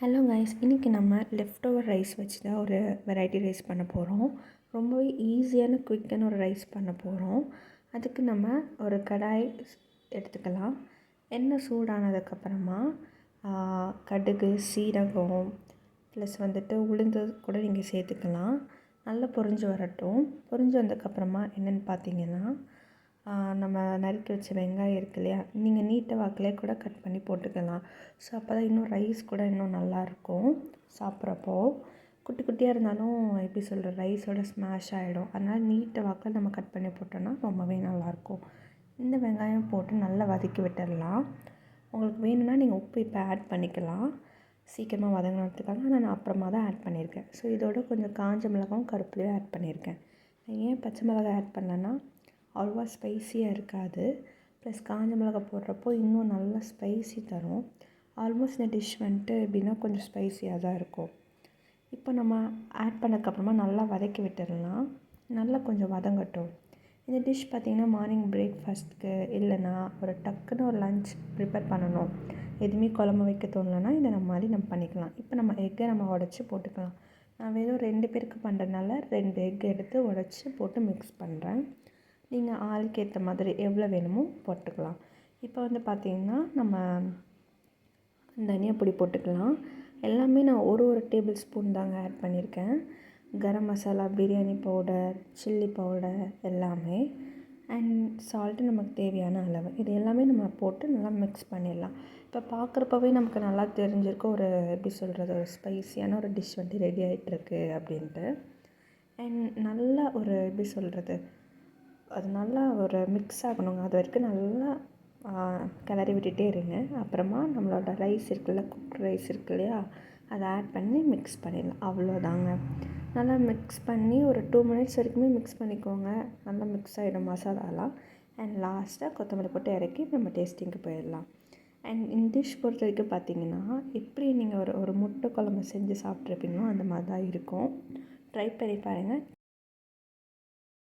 Hello guys, இன்றைக்கி நம்ம left over rice வச்சு தான் ஒரு வெரைட்டி ரைஸ் பண்ண போகிறோம். ரொம்பவே ஈஸியான குயிக்கான ஒரு ரைஸ் பண்ண போகிறோம். அதுக்கு நம்ம ஒரு கடாய் எடுத்துக்கலாம். எண்ணெய் சூடானதுக்கப்புறமா கடுகு, சீரகம் ப்ளஸ் உளுந்து கூட நீங்கள் சேர்த்துக்கலாம். நல்லா பொரிஞ்சு வரட்டும். பொரிஞ்சு வந்ததுக்கப்புறமா என்னென்னு பார்த்தீங்கன்னா, நம்ம நறுக்கி வச்ச வெங்காயம் இருக்கு இல்லையா, நீங்கள் நீட்ட வாக்கிலே கூட கட் பண்ணி போட்டுக்கலாம். ஸோ அப்போ தான் இன்னும் ரைஸ் கூட இன்னும் நல்லாயிருக்கும் சாப்பிட்றப்போ. குட்டி குட்டியாக இருந்தாலும் எப்படி சொல்கிற ரைஸோட ஸ்மாஷ் ஆகிடும். அதனால் நீட்ட வாக்கில் நம்ம கட் பண்ணி போட்டோன்னா ரொம்பவே நல்லாயிருக்கும். இந்த வெங்காயம் போட்டு நல்லா வதக்கி விட்டுடலாம். உங்களுக்கு வேணும்னா நீங்கள் உப்பு இப்போ ஆட் பண்ணிக்கலாம், சீக்கிரமாக வதங்கினதுக்காக. ஆனால் நான் அப்புறமா தான் ஆட் பண்ணியிருக்கேன். ஸோ இதோட கொஞ்சம் காஞ்ச மிளகாவும் கருப்புலையும் ஆட் பண்ணியிருக்கேன். நான் ஏன் பச்சை மிளகாய் ஆட் பண்ணேன்னா அவ்வளோவா ஸ்பைஸியாக இருக்காது. ப்ளஸ் காஞ்ச மிளகாய் போடுறப்போ இன்னும் நல்லா ஸ்பைசி தரும். ஆல்மோஸ்ட் இந்த டிஷ் எப்படின்னா கொஞ்சம் ஸ்பைஸியாக தான் இருக்கும். இப்போ நம்ம ஆட் பண்ணதுக்கப்புறமா நல்லா வதக்கி விட்டுடலாம். நல்லா கொஞ்சம் வதங்கட்டும். இந்த டிஷ் பார்த்திங்கன்னா மார்னிங் பிரேக்ஃபாஸ்ட்டுக்கு இல்லைன்னா ஒரு டக்குன்னு ஒரு லன்ச் ப்ரிப்பேர் பண்ணணும், எதுவுமே குழம்பு வைக்க தோணலைன்னா இதை நம்ம பண்ணிக்கலாம். இப்போ நம்ம எக்கை நம்ம உடச்சி போட்டுக்கலாம். நான் வெறும் 2 பேருக்கு பண்ணுறதுனால 2 எக் எடுத்து உடச்சி போட்டு மிக்ஸ் பண்ணுறேன். நீங்கள் ஆளுக்கு ஏற்ற மாதிரி எவ்வளோ வேணுமோ போட்டுக்கலாம். இப்போ பார்த்திங்கன்னா நம்ம தனியா பொடி போட்டுக்கலாம். எல்லாமே நான் ஒரு டேபிள் ஸ்பூன் தாங்க ஆட் பண்ணியிருக்கேன். Garam masala, biryani powder, chilli powder எல்லாமே, அண்ட் சால்ட்டு நமக்கு தேவையான அளவு. இது எல்லாமே நம்ம போட்டு நல்லா மிக்ஸ் பண்ணிடலாம். இப்போ பார்க்குறப்பவே நமக்கு நல்லா தெரிஞ்சிருக்கும் ஒரு எப்படி சொல்கிறது, ஒரு ஸ்பைஸியான ஒரு டிஷ் ரெடி ஆகிட்டுருக்கு அப்படின்ட்டு. அண்ட் நல்லா ஒரு எப்படி சொல்கிறது, அது நல்லா ஒரு மிக்ஸ் ஆகணுங்க. அது வரைக்கும் நல்லா கிளறி விட்டுகிட்டே இருங்க. அப்புறமா நம்மளோட ரைஸ் இருக்குல்ல, குக் ரைஸ் இருக்கு இல்லையா, அதை ஆட் பண்ணி மிக்ஸ் பண்ணிடலாம். அவ்வளோதாங்க. நல்லா மிக்ஸ் பண்ணி ஒரு 2 மினிட்ஸ் வரைக்குமே மிக்ஸ் பண்ணிக்கோங்க. நல்லா மிக்ஸ் ஆகிடும் மசாலாலாம். அண்ட் லாஸ்ட்டாக கொத்தமல்லி போட்டு இறக்கி நம்ம டேஸ்டிங்க்கு போயிடலாம். அண்ட் இந்த டிஷ் பொறுத்த வரைக்கும் பார்த்திங்கன்னா, எப்படி நீங்கள் ஒரு முட்டை குழம்பு செஞ்சு சாப்பிட்ருப்பீங்களோ அந்த மாதிரி தான் இருக்கும். ட்ரை பண்ணி பாருங்கள்.